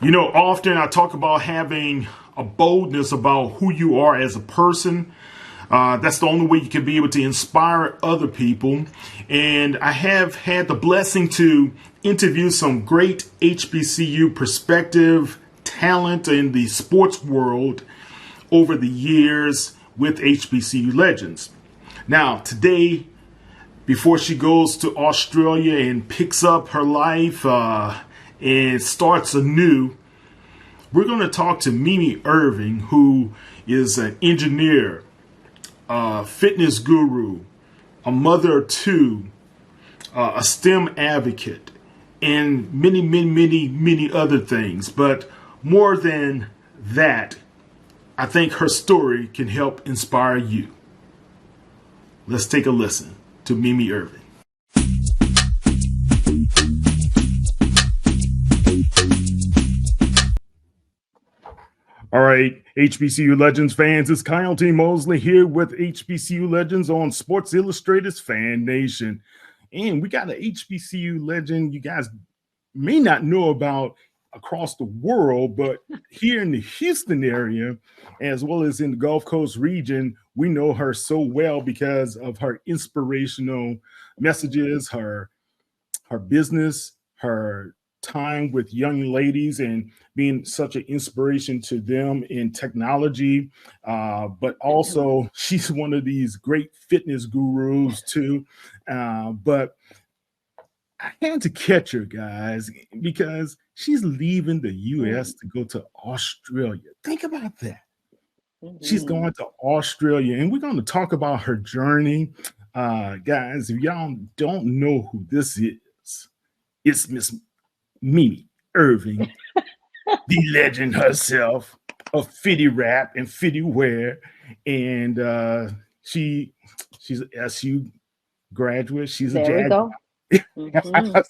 Often I talk about having a boldness about who you are as a person. That's the only way you can be able to inspire other people. And I have had the blessing to interview some great HBCU perspective talent in the sports world over the years with HBCU Legends. Now, today, before she goes to Australia and picks up her life and starts anew, we're going to talk to Mimi Irvin, who is an engineer, a fitness guru, a mother of two, a STEM advocate, and many, many, many, many other things. But more than that, I think her story can help inspire you. Let's take a listen to Mimi Irvin. All right, HBCU Legends fans, it's Kyle T. Mosley here with HBCU Legends on Sports Illustrated's Fan Nation. And we got an HBCU legend you guys may not know about across the world, but here in the Houston area, as well as in the Gulf Coast region, we know her so well because of her inspirational messages, her business, her time with young ladies and being such an inspiration to them in technology. But also she's one of these great fitness gurus too. But I had to catch her, guys, because she's leaving the US to go to Australia. Think about that. She's going to Australia, and we're going to talk about her journey. Guys, if y'all don't know who this is, it's Miss Mimi Irvin, the legend herself of Fitty Wrap and Fitty Wear. And she's an SU graduate. She's a There we jazz. go.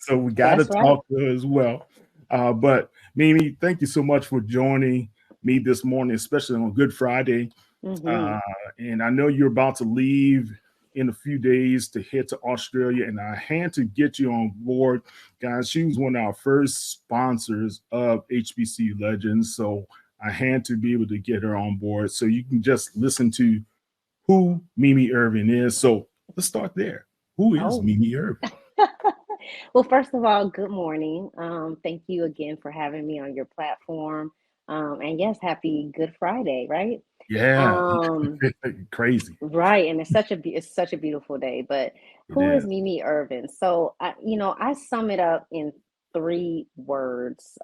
So we got to That's talk to her as well. But Mimi, thank you so much for joining me this morning, especially on Good Friday. And I know you're about to leave in a few days to head to Australia, and I had to get you on board, guys. She was one of our first sponsors of HBCU Legends, so I had to be able to get her on board. So you can just listen to who Mimi Irvin is. So let's start there. Who is Mimi Irvin? Well, first of all, good morning. Thank you again for having me on your platform. And yes, happy Good Friday, right? Yeah, Um, crazy. right, and it's such a beautiful day. But It who is is. Mimi Irvin? So I sum it up in three words: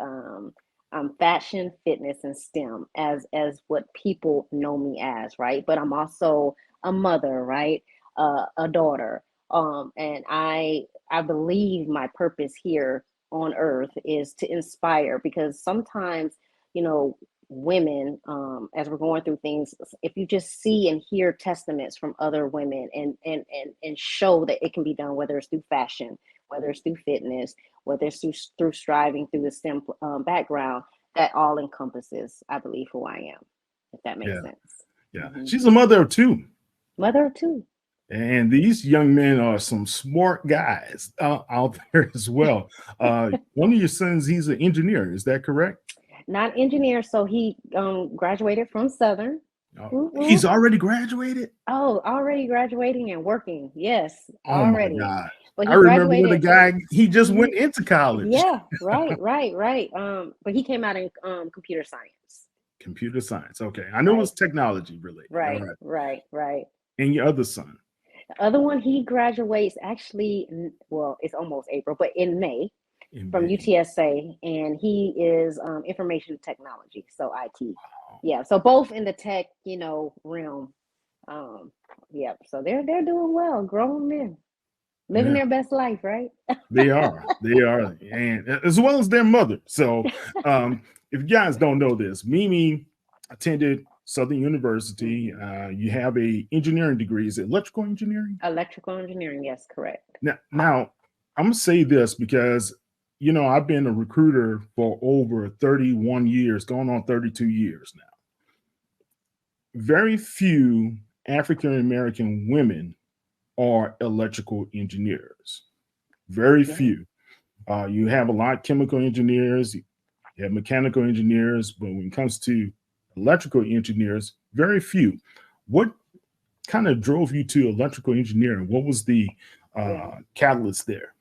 fashion, fitness, and STEM, as what people know me as, right? But I'm also a mother, right? A daughter. And I believe my purpose here on earth is to inspire, because sometimes, you know, women, as we're going through things, if you just see and hear testaments from other women and show that it can be done, whether it's through fashion, whether it's through fitness, whether it's through striving through the STEM background, that all encompasses, I believe, who I am, if that makes Yeah, sense. yeah. She's a mother of two. Mother of two. And these young men are some smart guys out there as well. One of your sons, he's an engineer. Is that correct? Not engineer, so he graduated from Southern. He's already graduated? Oh, already graduating and working. Yes, Oh my already. God. But I he remember with a graduated. guy, he just Mhm. went into college. Yeah, right. But he came out in computer science. Computer science. Okay. I know Right, it's technology related. All right. right. And your other son. The other one, he graduates actually, well, it's almost April, but in May, In from May. UTSA, and he is information technology, so IT. Yeah, so both in the tech, realm. Um, yeah, so they're doing well, grown men, living Yeah, their best life, right? they are. They are. And as well as their mother. So if you guys don't know this, Mimi attended Southern University. You have a engineering degree. Is it electrical engineering? Electrical engineering, yes, correct. Now I'm gonna say this because I've been a recruiter for over 31 years, going on 32 years now. Very few African American women are electrical engineers. Very Yeah. few. You have a lot of chemical engineers, You have mechanical engineers, but when it comes to electrical engineers, very few. What kind of drove you to electrical engineering? What was the Yeah. catalyst there?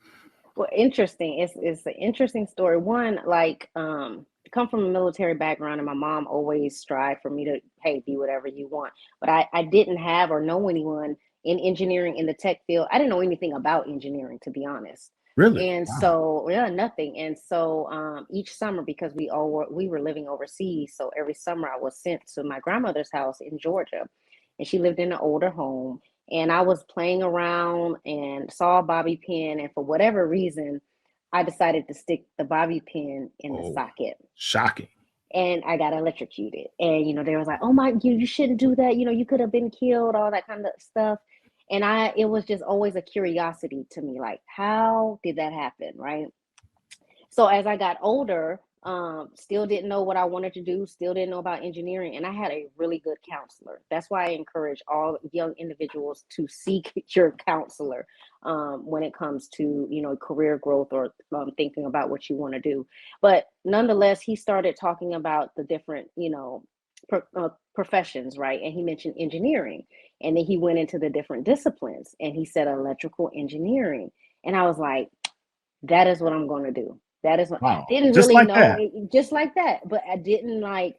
Well, interesting. It's an interesting story. One, like, come from a military background, and my mom always strived for me to, hey, be whatever you want. But I didn't have or know anyone in engineering in the tech field. I didn't know anything about engineering, to be honest. Really? And Wow. so, yeah, nothing. And so, each summer, because we were living overseas, so every summer I was sent to my grandmother's house in Georgia, and she lived in an older home, and I was playing around and saw a bobby pin, and for whatever reason, I decided to stick the bobby pin in the Oh, socket, shocking. and I got electrocuted. And they was like, "Oh my, you shouldn't do that. You could have been killed, all that kind of stuff." And it was just always a curiosity to me, like, how did that happen, right? So as I got older, still didn't know what I wanted to do, still didn't know about engineering, and I had a really good counselor. That's why I encourage all young individuals to seek your counselor when it comes to career growth or thinking about what you want to do. But nonetheless, he started talking about the different professions, right? And he mentioned engineering, and then he went into the different disciplines, and he said electrical engineering, and I was like, that is what I'm going to do. That is what Wow. didn't Just really like know that. it, just like that, but I didn't like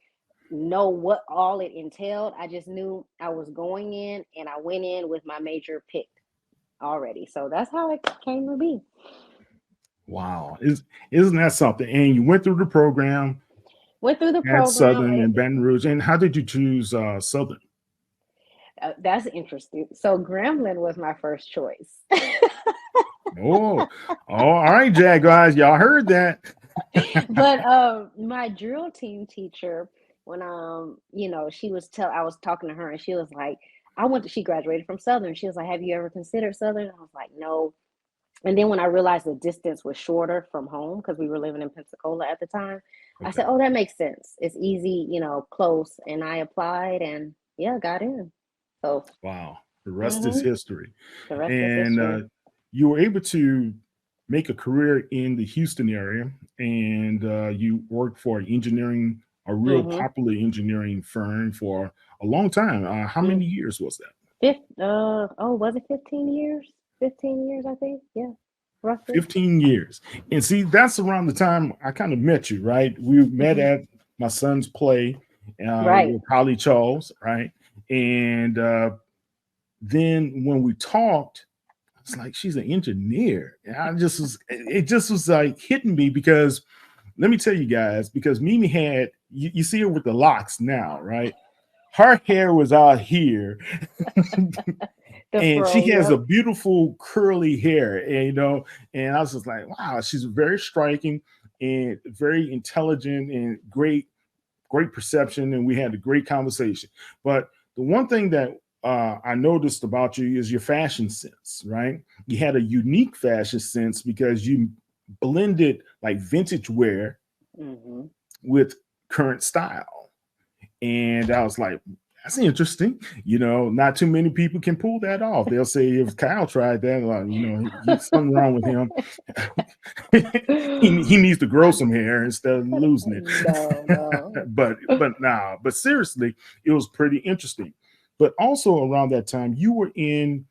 know what all it entailed. I just knew I was going in, and I went in with my major picked already. So that's how it came to be. Wow. Isn't that something? And you went through the program Went through the at program. Southern and Baton Rouge. And how did you choose Southern? That's interesting. So Gremlin was my first choice. Oh, all right, Jaguars. Y'all heard that. But my drill team teacher, when I was talking to her, and she was like, she graduated from Southern. She was like, have you ever considered Southern? I was like, no. And then when I realized the distance was shorter from home, because we were living in Pensacola at the time, I Okay. said, oh, that makes sense. It's easy, close. And I applied, and yeah, got in. So Wow. The rest is mhm, history. the rest is And history. you were able to make a career in the Houston area, and you worked for a real Mm-hmm. popular engineering firm for a long time. How Mm. many years was that? Was it 15 years? 15 years, I think. Yeah, roughly. 15 years. And see, that's around the time I kind of met you, right? We met Hmm. at my son's play Right. with Holly Charles, right? And then when we talked, it's like she's an engineer. And it just was like hitting me because let me tell you guys, because Mimi had, you see her with the locks now, right? Her hair was out here, The and fro. she has a Yep. beautiful curly hair, and and I was just like, wow, she's very striking and very intelligent and great perception, and we had a great conversation. But the one thing that I noticed about you is your fashion sense, right? You had a unique fashion sense because you blended like vintage wear Hmm. with current style. And I was like, that's interesting. Not too many people can pull that off. They'll say if Kyle tried that, like, he's something wrong with him. he needs to grow some hair instead of losing No, it. no. but seriously, it was pretty interesting. But also around that time, you were in,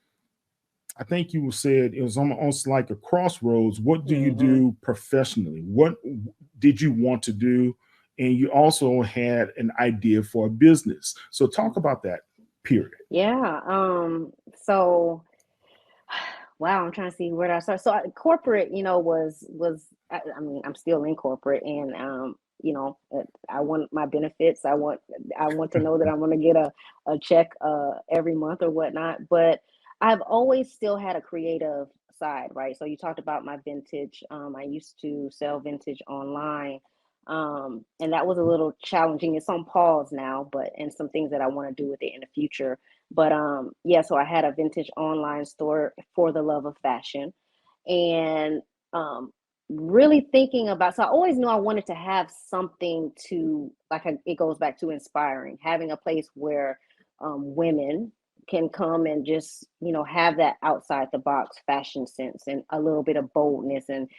I think you said it was almost like a crossroads. What do you Hmm. do professionally? What did you want to do? And you also had an idea for a business. So talk about that period. Yeah. So, wow, I'm trying to see where I start. So corporate, I mean, I'm still in corporate, and I want my benefits. I want to know that I'm going to get a check every month or whatnot. But I've always still had a creative side, right? So you talked about my vintage. I used to sell vintage online. And that was a little challenging. It's on pause now, and some things that I want to do with it in the future. But yeah, so I had a vintage online store for the love of fashion, and um, really thinking about. So I always knew I wanted to have something to it goes back to inspiring, having a place where women can come and just have that outside the box fashion sense and a little bit of boldness, and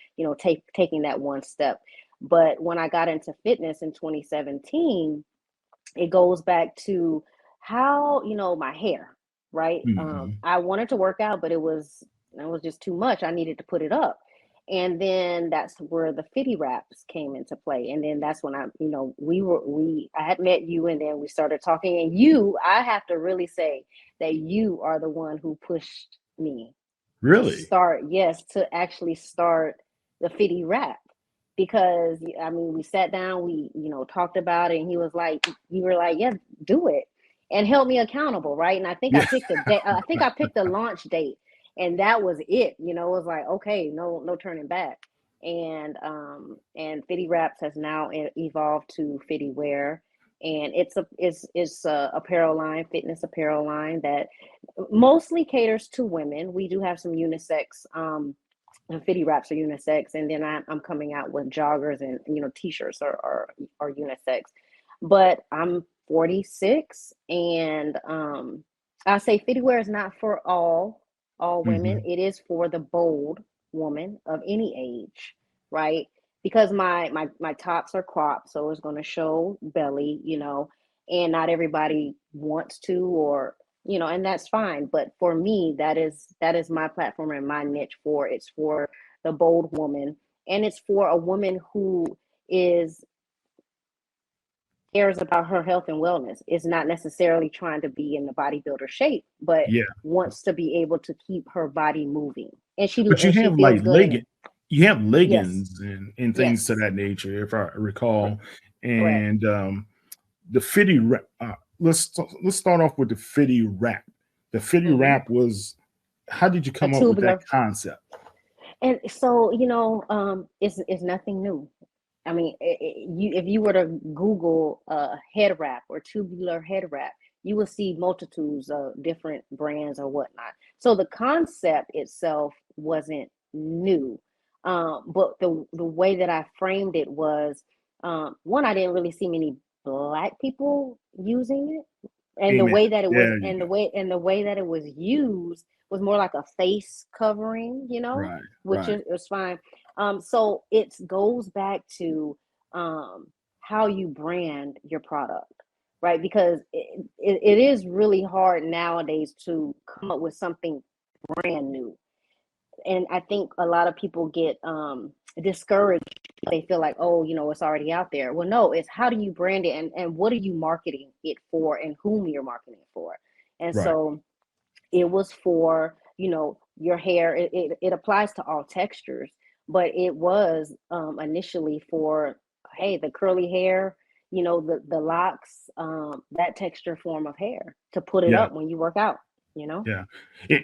taking that one step. But when I got into fitness in 2017, it goes back to how, my hair, right? Mm-hmm. I wanted to work out, but it was just too much. I needed to put it up. And then that's where the Fitty Wraps came into play. And then that's when I had met you, and then we started talking. And I have to really say that you are the one who pushed me Really? to actually start the Fitty Wrap, because I mean, we sat down, we talked about it, and you were like, yeah, do it, and held me accountable, right? And I think I Yeah. picked a day. I think I picked a launch date, and that was it. It was like, okay, no turning back. And Fitty Wraps has now evolved to Fitty Wear, and it's a apparel line, fitness apparel line that mostly caters to women. We do have some unisex. The Fitty Wraps are unisex, and then I'm coming out with joggers, and t-shirts are unisex. But I'm 46, and I say Fitty Wear is not for all women. Mm-hmm. It is for the bold woman of any age, right? Because my tops are cropped, so it's going to show belly, and not everybody wants to, or and that's fine. But for me, that is my platform and my niche. It's for the bold woman, and it's for a woman who is cares about her health and wellness. Is not necessarily trying to be in the bodybuilder shape, but Yeah. wants to be able to keep her body moving, and But she feels good in it. you have Yes, leggings and things to yes, that nature, if I recall. correct. And the Fitty Wrap. Let's start off with the Fitty Wrap. The Fitty Hmm. Wrap was. How did you A come up with that tubular. concept? And so, it's nothing new. I mean, if you were to Google head wrap or tubular head wrap, you will see multitudes of different brands or whatnot. So the concept itself wasn't new, but the way that I framed it was, one, I didn't really see many Black people using it, and the Amen. way that it was, There you go. and the way that it was used was more like a face covering, Right. which Right. is fine. So it goes back to how you brand your product, right? Because it is really hard nowadays to come up with something brand new. And I think a lot of people get discouraged. They feel like, oh, it's already out there. Well, no, it's how do you brand it, and what are you marketing it for, and whom you're marketing it for. And Right. so it was for, your hair. It applies to all textures, but it was initially for, hey, the curly hair, the locks, that texture form of hair, to put it Yeah. up when you work out, you know. Yeah.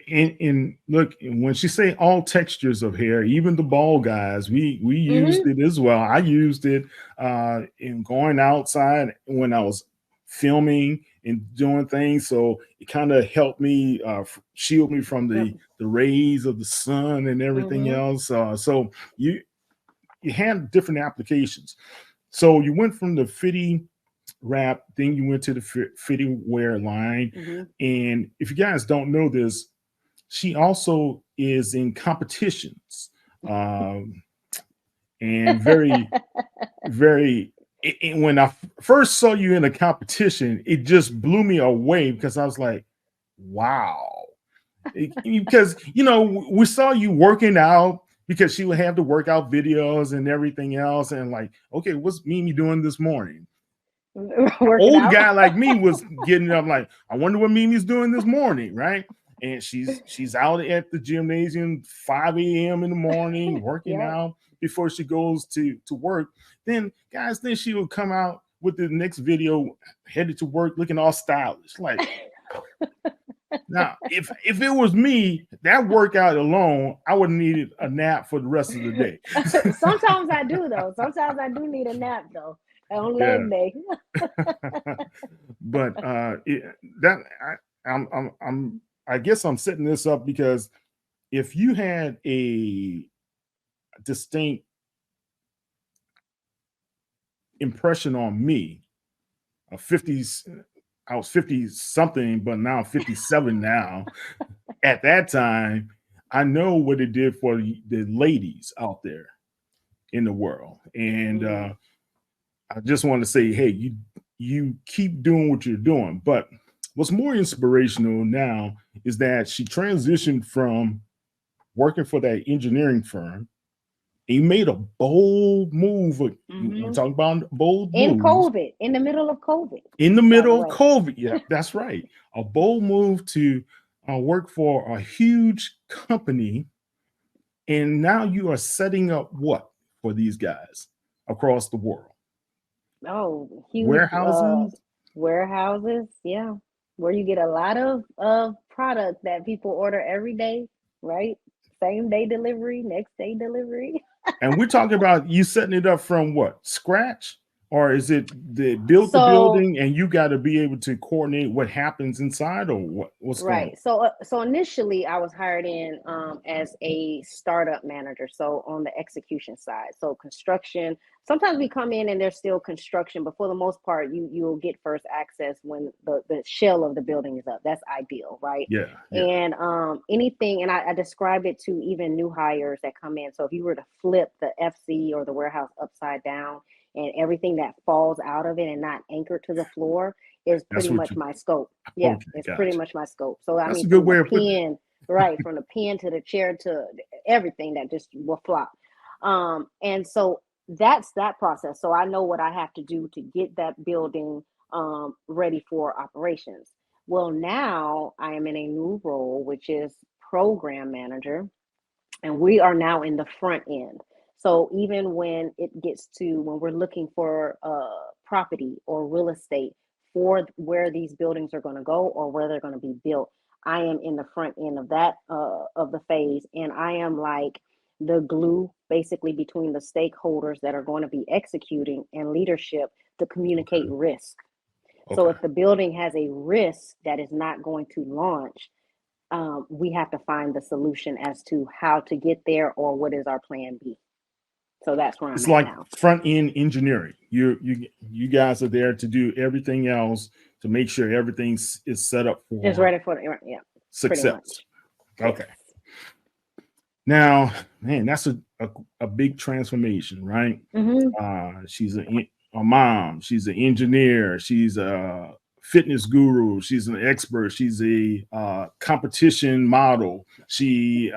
And look, when she say all textures of hair, even the bald guys, we used Hmm. it as well. I used it in going outside when I was filming and doing things. So it kind of helped me shield me from Yep. the rays of the sun and everything Hmm. else. So you had different applications. So you went from the Fitty Wrap, then you went to the Fitty Wear line. Hmm. And if you guys don't know this, she also is in competitions, um, and very, very. When I first saw you in a competition, it just blew me away because I was like, "Wow!" Because we saw you working out because she would have the workout videos and everything else, and like, okay, what's Mimi doing this morning? Working Old out. guy like me was getting up like, I wonder what Mimi's doing this morning, right? And she's out at the gymnasium 5 a.m. in the morning working Yep. out before she goes to work. Then guys, then she will come out with the next video headed to work looking all stylish. Like, now if it was me, that workout alone, I would have needed a nap for the rest of the day. Sometimes I do, though. Sometimes I do need a nap, though, on Yeah. leg day. But that I guess I'm setting this up because if you had a distinct impression on me, a 50s, I was 50 something, but now I'm 57 now. At that time, I know what it did for the ladies out there. in the world. And Mhm. I just want to say, hey, you keep doing what you're doing. But what's more inspirational now is that she transitioned from working for that engineering firm. He made a bold move. I'm Mhm. talking about bold In moves COVID, in the middle of COVID, in the by the middle of way. COVID. Yeah, that's right. A bold move to work for a huge company. And now you are setting up what for these guys across the world? Oh, huge Warehouses. warehouses, yeah, where you get a lot of product that people order every day, right? Same day delivery, next day delivery. And we're talking about you setting it up from what, scratch? Or is it the built the So building and you got to be able to coordinate what happens inside, or what's going on? right. So initially I was hired in as a startup manager, so on the execution side. So construction, sometimes we come in and there's still construction, but for the most part you'll get first access when the shell of the building is up. That's ideal, right? Yeah, yeah. And anything, and I describe it to even new hires that come in. So if you were to flip the FC or the warehouse upside down and everything that falls out of it and not anchored to the floor is That's pretty what much you my scope. Yeah, okay, it's pretty gotcha. much my scope. So I That's mean, a good from the way of putting it. pen, right, from the pen to the chair to everything that just will flop. And so that's that process. So I know what I have to do to get that building ready for operations. Well, now I am in a new role, which is program manager, and we are now in the front end. So even when it gets to when we're looking for property or real estate for where these buildings are going to go or where they're going to be built, I am in the front end of that of the phase, and I am like the glue basically between the stakeholders that are going to be executing and leadership to communicate Okay, risk. So okay. if the building has a risk that is not going to launch, we have to find the solution as to how to get there or what is our plan B. So that's where I'm It's at like now. front end engineering. You guys are there to do everything else to make sure everything is set up Just for ready for the, yeah, pretty success. much. Yes. Okay. Now, man, that's a big transformation, right? Mm-hmm. She's a mom. She's an engineer. She's a fitness guru. She's an expert. She's a competition model. She's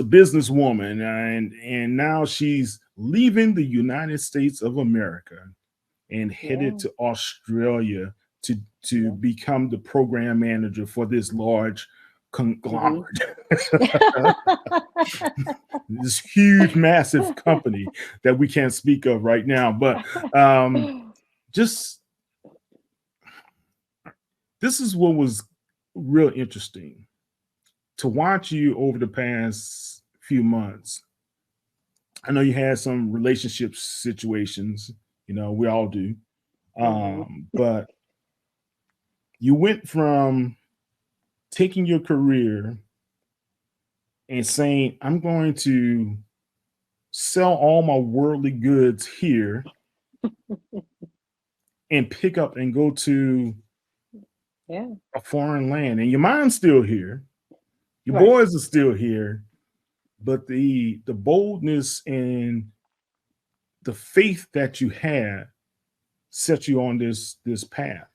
a businesswoman, and now she's leaving the United States of America and headed Yeah. to Australia to Yeah. become the program manager for this large Mm-hmm. conglomerate, this huge, massive company that we can't speak of right now. But just this is what was real interesting to watch you over the past few months. I know you had some relationship situations, we all do. Mm-hmm. But you went from taking your career and saying, I'm going to sell all my worldly goods here and pick up and go to Yeah. a foreign land. And your mind's still here, your Right. boys are still here, but the boldness and the faith that you had set you on this path.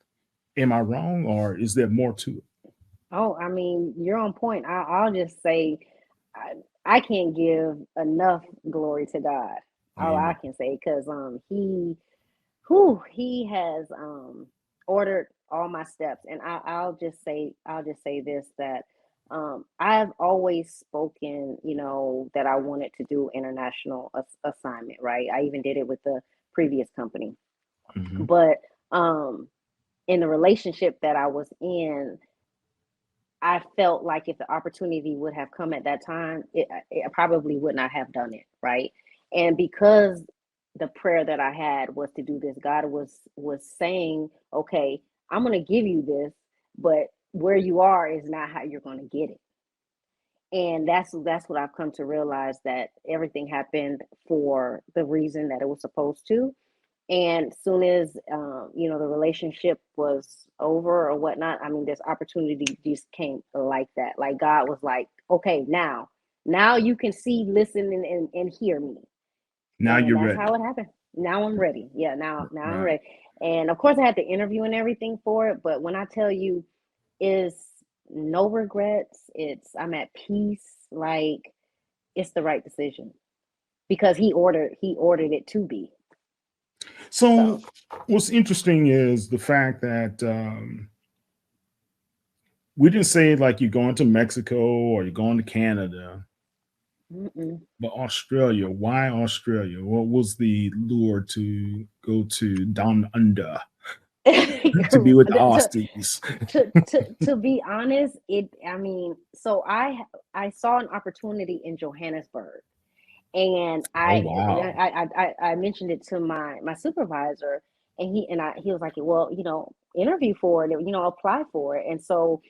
Am I wrong, or is there more to it? Oh, I mean, you're on point. I'll just say, I, I can't give enough glory to God. All I Amen. can say, because he has ordered all my steps, and I'll just say this, that I've always spoken, that I wanted to do international assignment, right? I even did it with the previous company, Hmm. but um in the relationship that I was in, I felt like if the opportunity would have come at that time, it probably would not have done it, right? And because the prayer that I had was to do this, God was saying, "Okay, I'm going to give you this, but where you are is not how you're going to get it." And that's what I've come to realize, that everything happened for the reason that it was supposed to. And soon as the relationship was over or whatnot, I mean, this opportunity just came like that. Like God was like, okay, now you can see, listen, and hear me. Now And you're that's ready. how it happened. Now I'm ready. Yeah, now I'm Right. ready. And of course I had the interview and everything for it, but when I tell you is no regrets, I'm at peace, like it's the right decision because he ordered it to be. So So, what's interesting is the fact that we didn't say like you're going to Mexico or you're going to Canada, mm-mm. but Australia. Why Australia? What was the lure to go to down under to be with the to, Aussies? to be honest, so I saw an opportunity in Johannesburg, and Oh wow. I mentioned it to my supervisor, and he was like, well, interview for it, apply for it. And so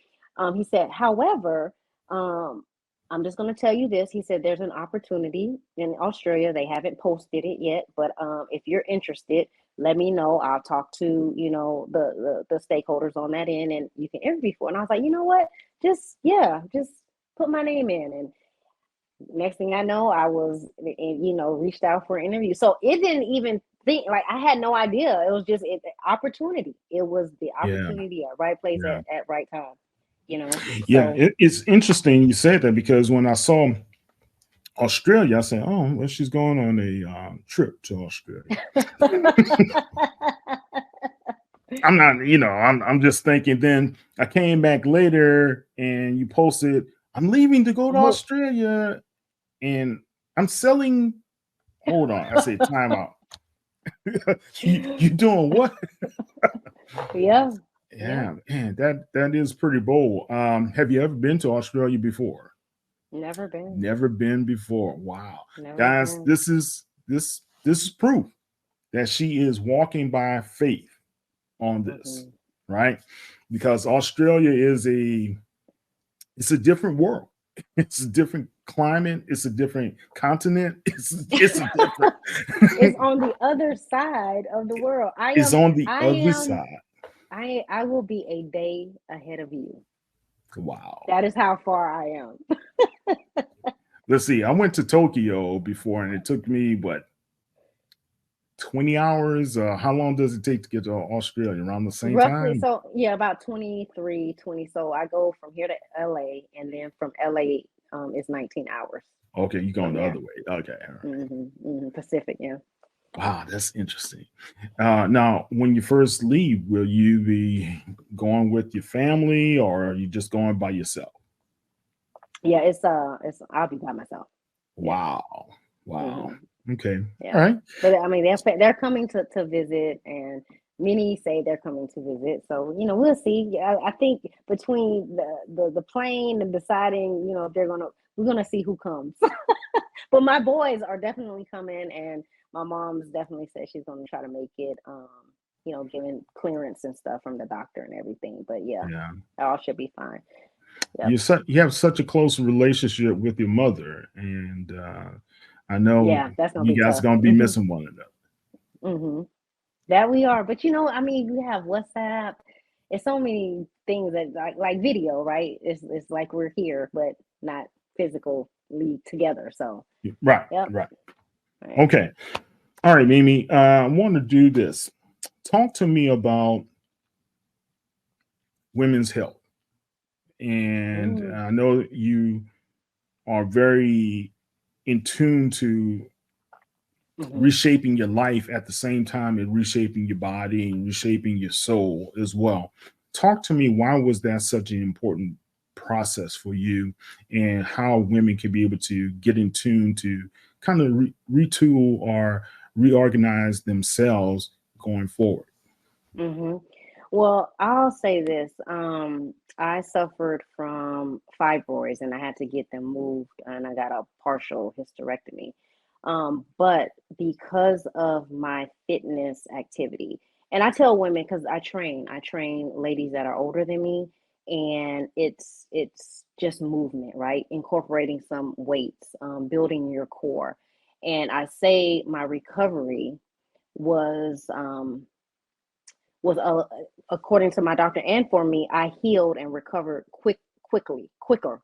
he said, however, um I'm just going to tell you this. He said there's an opportunity in Australia. They haven't posted it yet, but if you're interested, let me know. I'll talk to the stakeholders on that end, and you can interview for it. And I was like, you know what, just put my name in. And next thing I know, I was, reached out for an interview. So it didn't even think, like, I had no idea. It was just opportunity. It was the Yeah. opportunity at right place Yeah. at right time, Yeah. So It's interesting you said that because when I saw Australia, I said, "Oh, well, she's going on a trip to Australia." I'm not, I'm just thinking. Then I came back later, and you posted, "I'm leaving to go to Mo- Australia, and I'm selling." Hold on, I said, "Time out." You doing what? yeah, yeah, Yeah, man, that is pretty bold. Have you ever been to Australia before? never been, Never been before. Wow, never guys, been. this is proof that she is walking by faith on this, Hmm. right? Because Australia it's a different world. It's a different climate. It's a different continent. It's a different. It's on the other side of the world. It's on the I other am, side. I will be a day ahead of you. Wow. That is how far I am. Let's see. I went to Tokyo before, and it took me what 20 hours. How long does it take to get to Australia? Around the same Roughly, time? so yeah, about 23, 20. So I go from here to LA, and then from LA, it's 19 hours Okay, you're going from the other there. way. Okay, all right. Pacific, yeah. Wow, that's interesting. Now, when you first leave, will you be going with your family, or are you just going by yourself? Yeah, it's I'll be by myself. Yeah. Wow. Wow. hmm Okay. All Yeah. right. But I mean, they're coming to visit, and many say they're coming to visit. So we'll see. Yeah, I think between the plane and deciding, if we're gonna see who comes. But my boys are definitely coming, and my mom's definitely said she's gonna try to make it. Given clearance and stuff from the doctor and everything. But yeah, Yeah. all should be fine. Yep. You have such a close relationship with your mother, and I know Yeah, that's gonna you be guys are tough. gonna be missing one another. That we are. But I mean, we have WhatsApp. It's so many things that like video, right? It's like we're here, but not physically together. So Right. yep. Right. Right. Okay. All right, Mimi. I want to do this. Talk to me about women's health, and Mm, I know you are very in tune to hmm. reshaping your life at the same time and reshaping your body and reshaping your soul as well. Talk to me, why was that such an important process for you, and how women can be able to get in tune to kind of retool or reorganize themselves going forward? Hmm. Well, I'll say this. I suffered from fibroids, and I had to get them moved, and I got a partial hysterectomy. But because of my fitness activity, and I tell women because I train ladies that are older than me, and it's just movement, right? Incorporating some weights, building your core, and I say my recovery was according to my doctor and for me, I healed and recovered quicker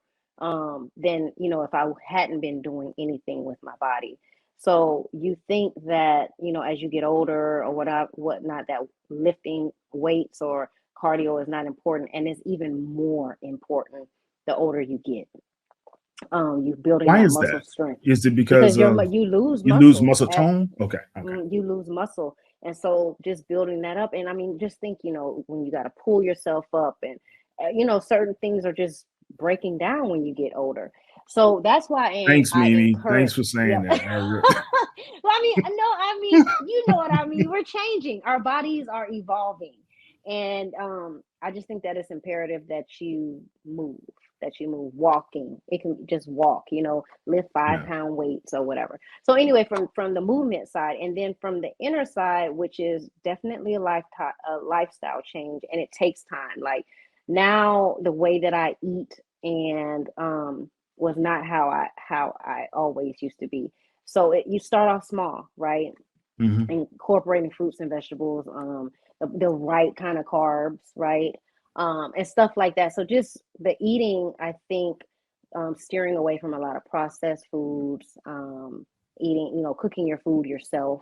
than if I hadn't been doing anything with my body. So you think that, as you get older or whatnot, that lifting weights or cardio is not important, and it's even more important the older you get. You building Why that is muscle that? strength, Is it because because of you lose you lose muscle muscle tone? Okay, okay. you lose muscle, and so just building that up. And I mean, just think, when you got to pull yourself up, and certain things are just breaking down when you get older. So that's why Thanks, I Mimi. Thanks encourage. for Yeah. saying that. Well, I mean, no, I mean, you know what I mean. We're changing. Our bodies are evolving, and I just think that it's imperative that you move. Walking, it can just walk. Lift five Yeah. pound weights or whatever. So anyway, from the movement side, and then from the inner side, which is definitely a lifestyle change, and it takes time. Like now, the way that I eat and was not how I always used to be. So you start off small, right? Hmm. Incorporating fruits and vegetables, the right kind of carbs, right? And stuff like that. So just the eating, I think, steering away from a lot of processed foods, eating, cooking your food yourself,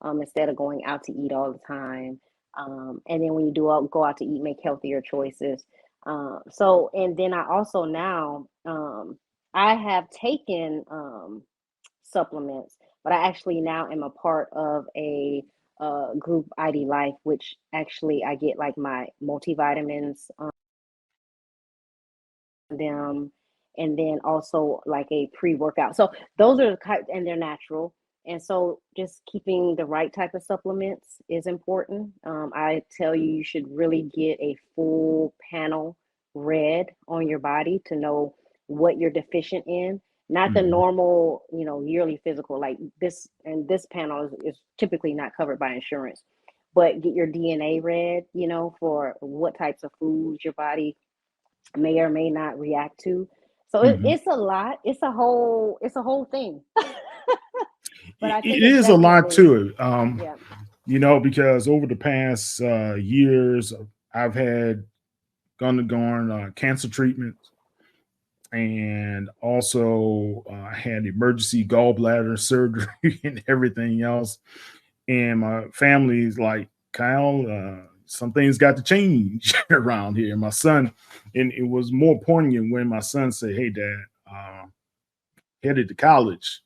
instead of going out to eat all the time. And then when you go out to eat, make healthier choices. And then I also now, I have taken supplements, but I actually now am a part of a group ID Life, which actually I get like my multivitamins on them, and then also like a pre-workout. So those are and they're natural. And so just keeping the right type of supplements is important. I tell you, you should really get a full panel read on your body to know what you're deficient in. Not the Hmm. normal, yearly physical like this. And this panel is typically not covered by insurance. But get your DNA read, for what types of foods your body may or may not react to. So Hmm. it's a lot. It's a whole thing. But I think It it's is a lot definitely, to it. yeah. Because over the past years, I've had undergone cancer treatments, and also had emergency gallbladder surgery and everything else. And my family's like, Kyle, some things got to change around here. My son, and it was more poignant when my son said, "Hey, Dad, headed to college,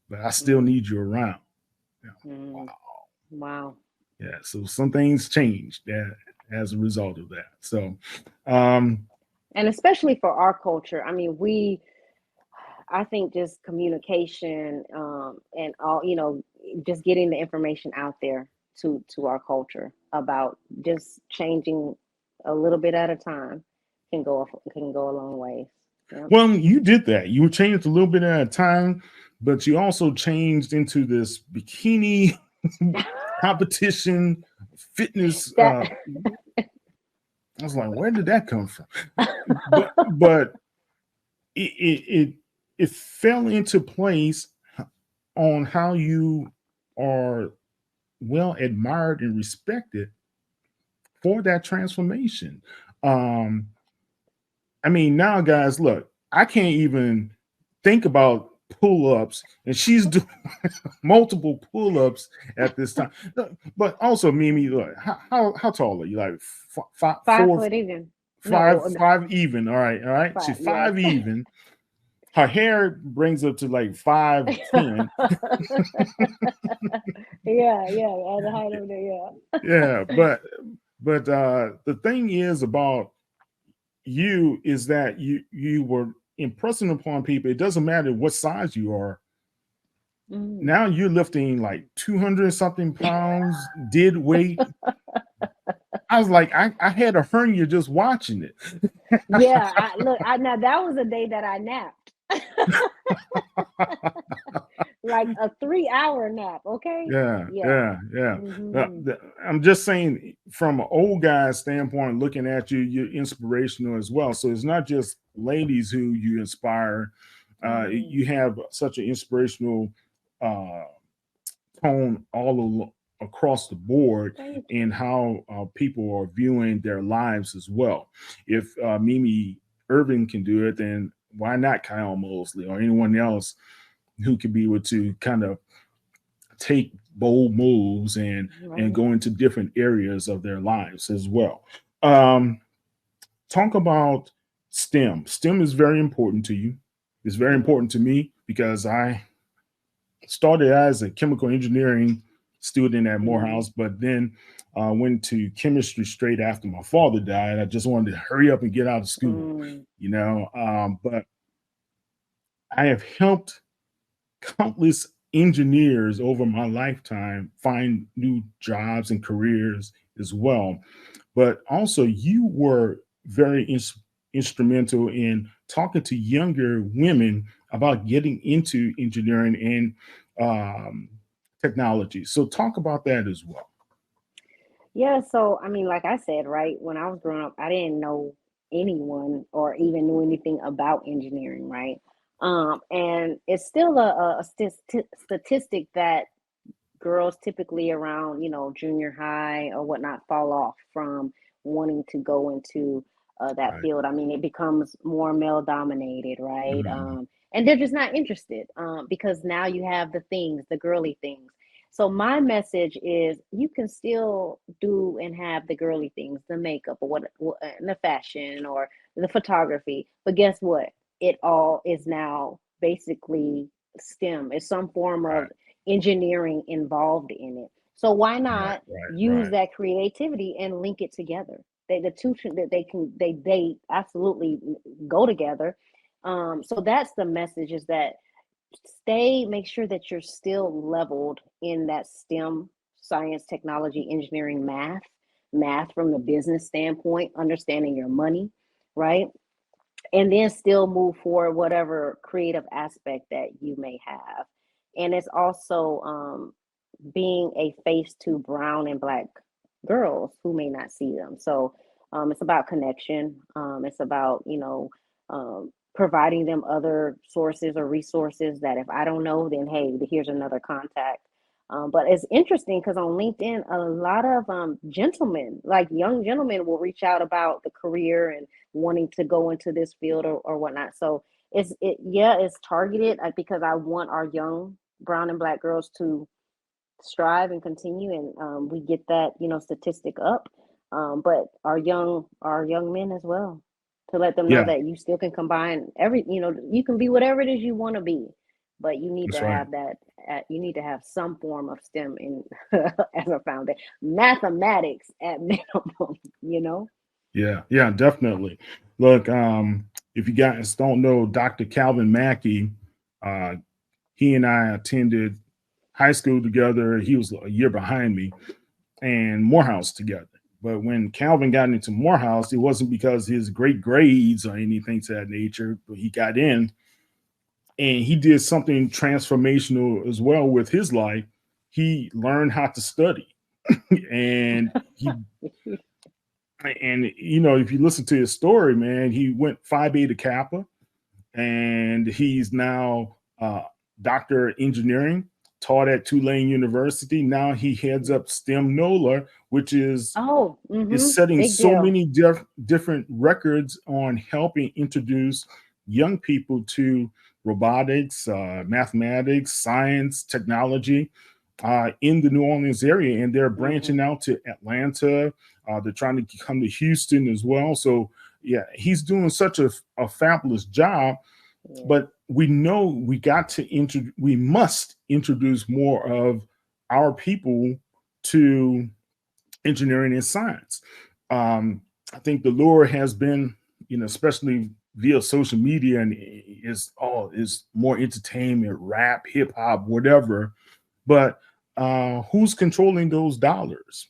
but I still Mm, need you around." Yeah. Wow. mm, wow. Yeah. So some things changed as a result of that. So, um, And especially for our culture, I mean, I think just communication, and all, just getting the information out there to our culture about just changing a little bit at a time can go a long ways. Yeah. well, you did that. You changed a little bit at a time, but you also changed into this bikini competition fitness. That I was like, where did that come from? But it fell into place on how you are well admired and respected for that transformation. Um, I mean, now, guys, look, I can't even think about pull-ups, and she's doing multiple pull-ups at this time. No, but also, Mimi, look, how tall are you? Like five, five four, foot even. five, No, no, five even. All right. five. She's Yes. five even. Her hair brings up to like 5'10". Yeah, yeah, at the height of the, yeah. Yeah, but the thing is about you is that you were impressing upon people. It doesn't matter what size you are. Mm. Now you're lifting like 200 something pounds, did weight. I was like, I had a hernia just watching it. Yeah, I now that was a day that I napped. Like a 3 hour nap, okay? Yeah, Yeah. yeah, yeah. Hmm. I'm just saying, from an old guy's standpoint, looking at you, you're inspirational as well. So it's not just ladies who you inspire. Hmm. You have such an inspirational uh, tone across the board Thank in you. how people are viewing their lives as well. If Mimi Irvin can do it, then why not Kyle Mosley or anyone else who could be able to kind of take bold moves and Right. go into different areas of their lives as well. Um, Talk about STEM. STEM is very important to you. It's very Mhm. important to me because I started as a chemical engineering student at Mhm. Morehouse, but then went to chemistry straight after my father died. I just wanted to hurry up and get out of school, Mm. but I have helped countless engineers over my lifetime find new jobs and careers as well. But also, you were very instrumental in talking to younger women about getting into engineering and technology. So, talk about that as well. Yeah, so I mean, like I said, right, when I was growing up, I didn't know anyone or even knew anything about engineering, right? And it's still a statistic that girls typically around, junior high or whatnot fall off from wanting to go into that Right. field. I mean, it becomes more male dominated, right? Mhm. And they're just not interested because now you have the things, the girly things. So my message is you can still do and have the girly things, the makeup or and the fashion or the photography. But guess what? It all is now basically STEM. It's some form of Right. engineering involved in it. So why Right. not Right. use Right. that creativity and link it together? The two that they absolutely go together. So that's the message is that make sure that you're still leveled in that STEM, science, technology, engineering, math from the business standpoint, understanding your money, right? And then still move forward whatever creative aspect that you may have. And it's also being a face to brown and black girls who may not see them. So it's about connection. It's about providing them other sources or resources that if I don't know, then hey, here's another contact. But it's interesting because on LinkedIn, a lot of gentlemen, like young gentlemen, will reach out about the career and wanting to go into this field or whatnot. So it's targeted because I want our young brown and black girls to strive and continue, and we get that statistic up. But our young men as well, to let them know Yeah, that you still can combine you can be whatever it is you want to be, but you need that's to right. have that. You need to have some form of STEM in as a foundation, mathematics at minimum. You know. Yeah, yeah, definitely. Look, if you guys don't know Dr. Calvin Mackey, uh, he and I attended high school together. He was a year behind me, and Morehouse together. But when Calvin got into Morehouse, it wasn't because his great grades or anything to that nature, but he got in and he did something transformational as well with his life. He learned how to study. and he if you listen to his story, man, he went Phi Beta Kappa, and he's now doctor of engineering, taught at Tulane University. Now he heads up STEM NOLA, which Oh, is setting big so deal. many different records on helping introduce young people to robotics, mathematics, science, technology in the New Orleans area. And they're branching Hmm. out to Atlanta. They're trying to come to Houston as well. So, yeah, he's doing such a fabulous job. Yeah. But we know we must introduce more of our people to engineering and science. I think the lure has been, especially via social media, and is more entertainment, rap, hip hop, whatever. But who's controlling those dollars?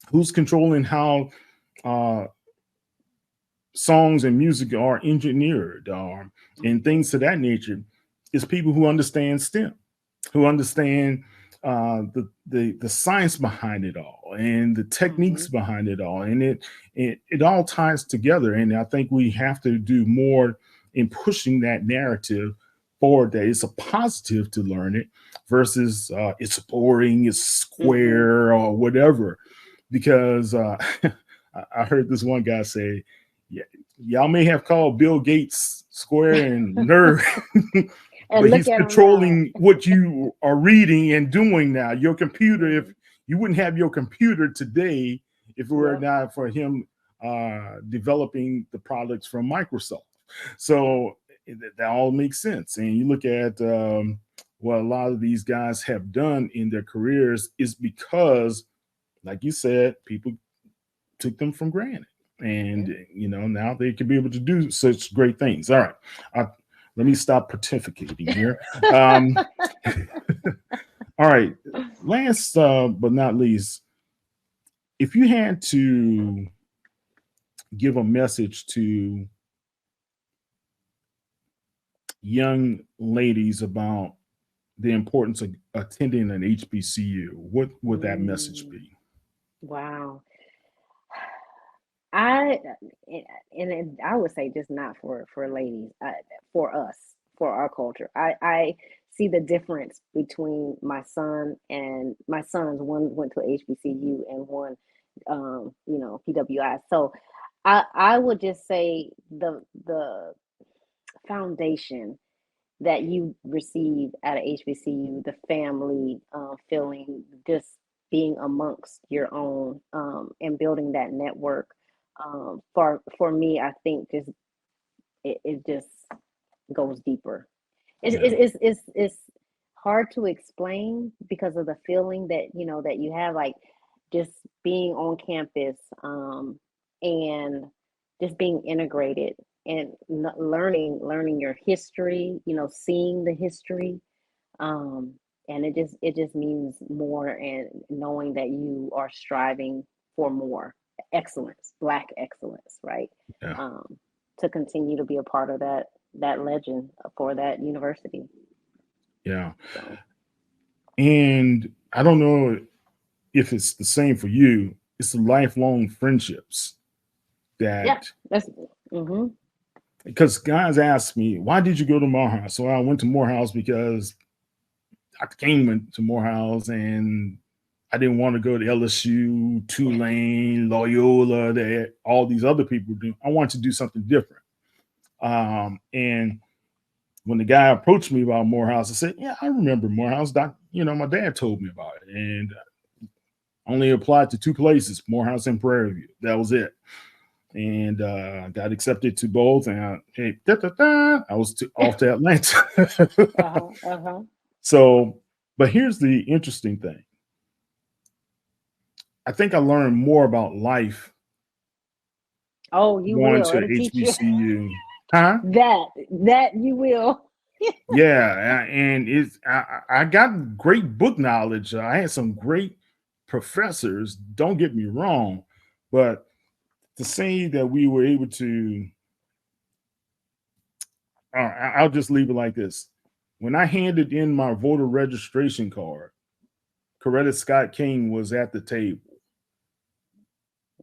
Who's controlling how uh, songs and music are engineered, and Hmm. things of that nature? Is people who understand STEM, who understand the science behind it all and the techniques Hmm. behind it all, and it all ties together. And I think we have to do more in pushing that narrative forward, that it's a positive to learn it versus it's boring, it's Hmm. square or whatever. Because I heard this one guy say, yeah, y'all may have called Bill Gates square and nerd, And but look he's at him now. controlling what you are reading and doing now. Your computer, if you wouldn't have your computer today, if it were Yep. not for him developing the products from Microsoft. Yep. So that all makes sense. And you look at what a lot of these guys have done in their careers is because, like you said, people took them for granted. And, Yep. now they can be able to do such great things. All right. Let me stop pontificating here. Um, all right. Last but not least, if you had to give a message to young ladies about the importance of attending an HBCU, what would that message Mm, be? wow. I I would say just not for ladies, for us, for our culture. I see the difference between my sons. One went to HBCU and one, PWI. So I would just say the foundation that you receive at a HBCU, the family feeling, just being amongst your own, and building that network. For me, I think just it just goes deeper. It's, Yeah. it's it's it's it's hard to explain because of the feeling that that you have, like just being on campus, and just being integrated and learning your history, seeing the history, and it just means more, and knowing that you are striving for more excellence, black excellence, right? Yeah. um, to continue to be a part of that legend for that university. Yeah. So And I don't know if it's the same for you. It's the lifelong friendships yeah, that, that's mm-hmm. because guys ask me, why did you go to Morehouse? So I went to Morehouse because Dr. King went to Morehouse, and I didn't want to go to LSU, Tulane, Loyola, that all these other people do. I wanted to do something different. And when the guy approached me about Morehouse, I said, "Yeah, I remember Morehouse. Doc, my dad told me about it, and only applied to two places, Morehouse and Prairie View. That was it." And got accepted to both. And I was off to Atlanta. Uh-huh, uh-huh. So, but here's the interesting thing. I think I learned more about life Oh, you going will. to It'll teach you HBCU. Huh? that you will. Yeah, and I got great book knowledge. I had some great professors. Don't get me wrong, but to say that we were able to, I'll just leave it like this. When I handed in my voter registration card, Coretta Scott King was at the table.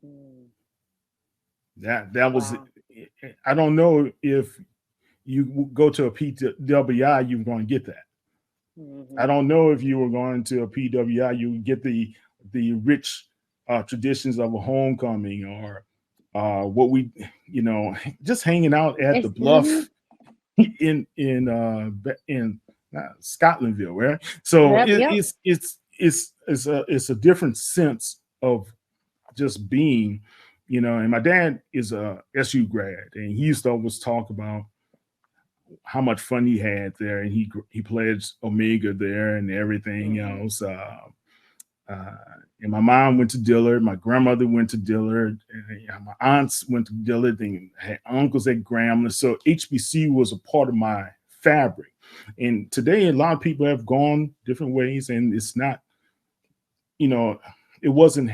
Mm, That was. wow. I don't know if you go to a PWI, you're going to get that. I Mm-hmm. don't know if you were going to a PWI, you would get the rich traditions of a homecoming, or what we, just hanging out at the It's mm-hmm. bluff in Scotlandville, right? So Yep, yep. it's a different sense of just being, And my dad is a SU grad, and he used to always talk about how much fun he had there, and he pledged Omega there and everything Mm-hmm. else. Uh, and my mom went to Dillard, my grandmother went to Dillard, and my aunts went to Dillard, and had uncles at Grambling. So HBC was a part of my fabric. And today, a lot of people have gone different ways, and it's not, you know, it wasn't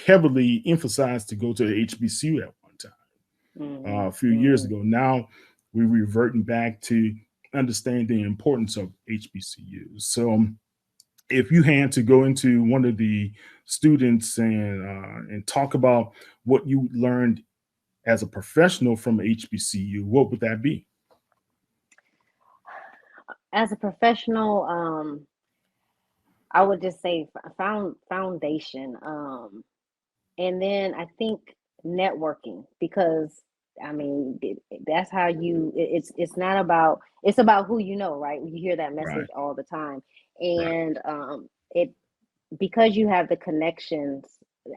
heavily emphasized to go to the HBCU at one time, Mm-hmm. a few years Mm-hmm. ago. Now we're reverting back to understanding the importance of HBCUs. So if you had to go into one of the students and talk about what you learned as a professional from HBCU, what would that be? As a professional, I would just say foundation, and then I think networking, because I mean, that's how it's not about, it's about who you know, right? You hear that message Right. all the time. Right. And it, because you have the connections,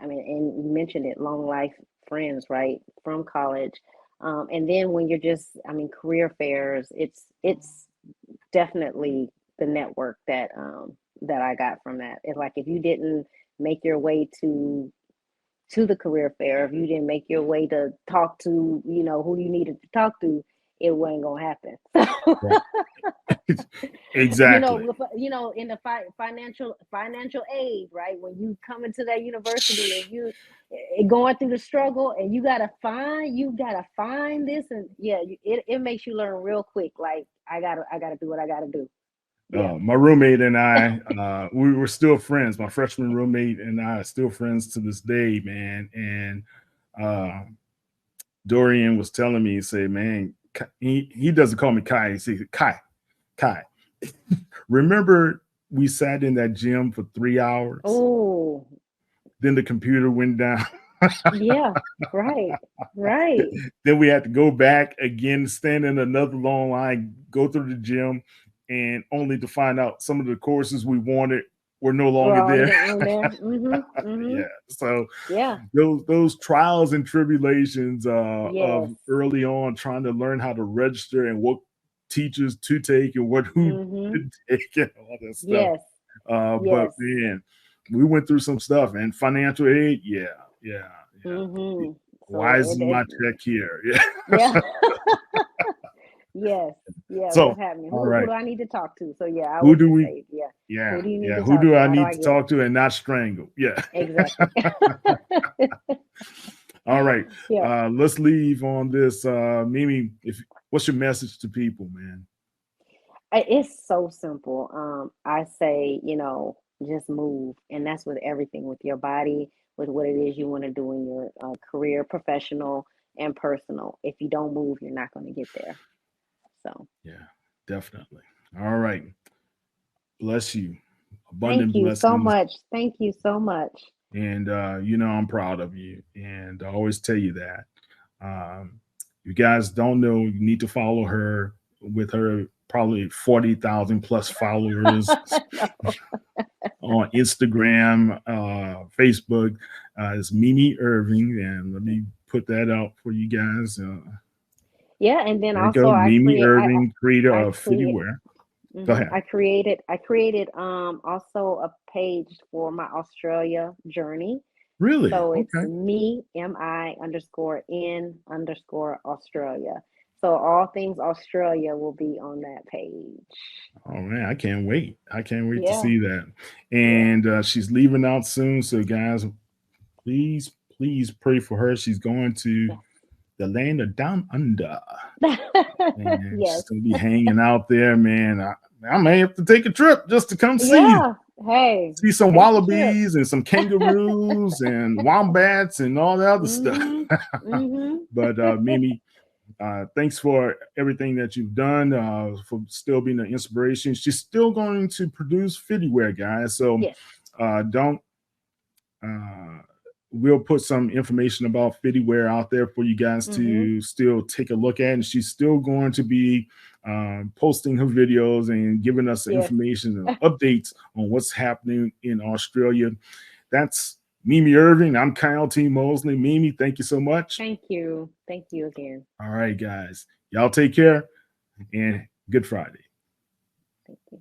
I mean, and you mentioned it, long life friends, right, from college. And then when you're just, I mean, career fairs, it's definitely the network that I got from that. It's like if you didn't make your way to the career fair, if you didn't make your way to talk to, you know, who you needed to talk to, it wasn't gonna happen. Right. you know, Exactly. you know, in the financial aid, right? When you come into that university and you going through the struggle, and you gotta find this, and yeah, it makes you learn real quick. Like I gotta do what I gotta do. Yeah. My roommate and I, we were still friends. My freshman roommate and I are still friends to this day, man. And uh, Dorian was telling me, he said, man, he doesn't call me Kai. He says, Kai. Remember we sat in that gym for 3 hours? Oh, Then the computer went down. yeah. Right. Right. Then we had to go back again, stand in another long line, go through the gym, and only to find out some of the courses we wanted were no We're longer already there. on there. Mm-hmm. Mm-hmm. Yeah. So Yeah. those trials and tribulations Yes. of early on trying to learn how to register and what teachers to take and what who Mm-hmm. to take and all that stuff. Yes. But Yes. man, we went through some stuff and financial aid. Yeah. Mm-hmm. Why So isn't my check here? Yeah. yeah. Yes. Yeah. So, What's happening? all Who right. do I need to talk to? So yeah, I Who would do just we? say, yeah. Who Yeah. do you need Yeah. to Who talk do to? I How do need I to get? talk to and not strangle? Yeah. Exactly. All right. Yeah. Let's leave on this. Mimi, what's your message to people, man? It's so simple. I say, you know, just move, and that's with everything, with your body, with what it is you want to do in your career, professional and personal. If you don't move, you're not going to get there. So, Yeah, definitely. All right. Bless you. thank Abundant you so blessings. much. Thank you so much. And I'm proud of you. And I always tell you that. You guys don't know, you need to follow her with her probably 40,000 plus followers No. on Instagram, Facebook. It's Mimi Irving. And let me put that out for you guys. Yeah, and then There you also go. Mimi Irving, creator I of Fitty create Wear. Go ahead. I created also a page for my Australia journey. Really? So it's Okay. me, MI_N_Australia. So all things Australia will be on that page. Oh man, I can't wait. I can't wait to Yeah, see that. yeah. And she's leaving out soon. So guys, please pray for her. She's going to Yes. the land of down under. And she's Yes. gonna be hanging out there, man. I may have to take a trip just to come Yeah. Hey, see some take the trip. wallabies and some kangaroos and wombats and all the other stuff. Mm-hmm. Mm-hmm. But Mimi, thanks for everything that you've done, for still being an inspiration. She's still going to produce Fitty Wear, guys. So Yes. don't. We'll put some information about Fitty Wear out there for you guys Mm-hmm. to still take a look at. And she's still going to be posting her videos and giving us Yes. information and updates on what's happening in Australia. That's Mimi Irving. I'm Kyle T. Mosley. Mimi, thank you so much. Thank you. Thank you again. All right, guys. Y'all take care and good Friday. Thank you.